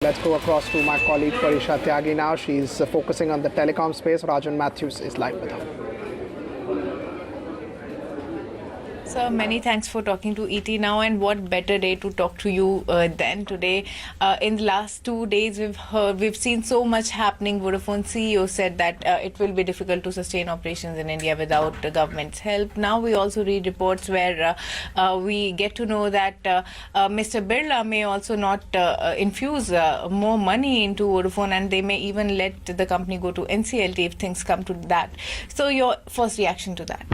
Let's go across to my colleague Parisha Tyagi now. She's focusing on the telecom space. Rajan Mathews is live with her. So many thanks for talking to ET now, and what better day to talk to you than today. In the last 2 days, we've seen so much happening. Vodafone CEO said that it will be difficult to sustain operations in India without the government's help. Now we also read reports where we get to know that Mr. Birla may also not infuse more money into Vodafone, and they may even let the company go to NCLT if things come to that. So your first reaction to that?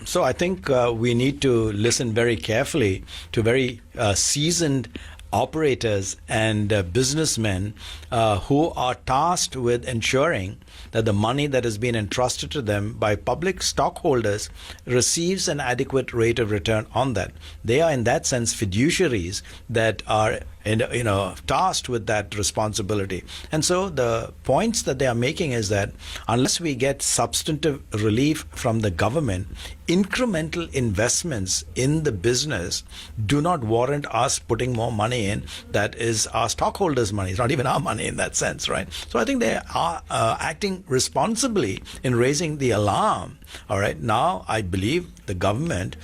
So I think we need to listen very carefully to very seasoned operators and businessmen who are tasked with ensuring that the money that has been entrusted to them by public stockholders receives an adequate rate of return on that. They are in that sense fiduciaries that are tasked with that responsibility. And so the points that they are making is that unless we get substantive relief from the government, incremental investments in the business do not warrant us putting more money in. That is our stockholders' money. It's not even our money in that sense, right? So I think they are acting responsibly in raising the alarm. All right. Now, I believe the government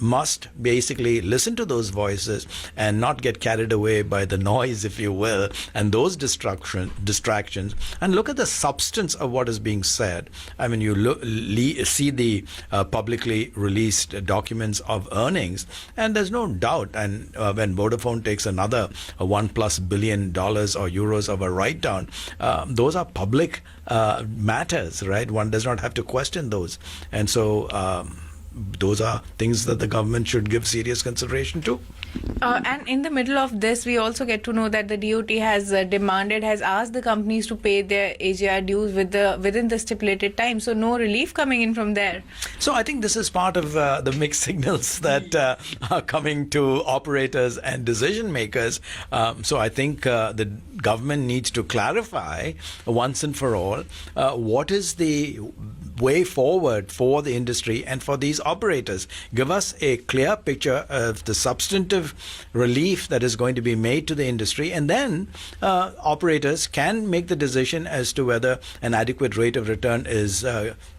must basically listen to those voices and not get carried away by the noise, if you will, and those distractions, and look at the substance of what is being said. I mean, you see the publicly released documents of earnings, and there's no doubt. And when Vodafone takes another $1+ billion or euros of a write-down, those are public matters, right? One does not have to question those. And so those are things that the government should give serious consideration to. And in the middle of this, we also get to know that the DOT has asked the companies to pay their AGR dues within the stipulated time. So no relief coming in from there. So I think this is part of the mixed signals that are coming to operators and decision makers. So I think the government needs to clarify once and for all what is the way forward for the industry and for these operators. Give us a clear picture of the substantive relief that is going to be made to the industry, and then operators can make the decision as to whether an adequate rate of return is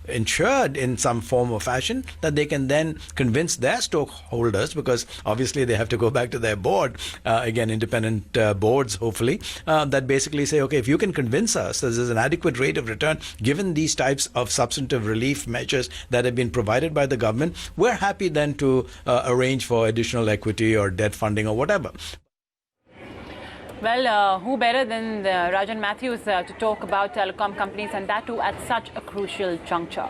ensured in some form or fashion, that they can then convince their stockholders, because obviously they have to go back to their board, again independent boards hopefully, that basically say, okay, if you can convince us that there's an adequate rate of return given these types of substantive relief measures that have been provided by the government, we're happy then to arrange for additional equity or debt funding or whatever. Well, who better than Rajan Mathews to talk about telecom companies, and that too at such a crucial juncture.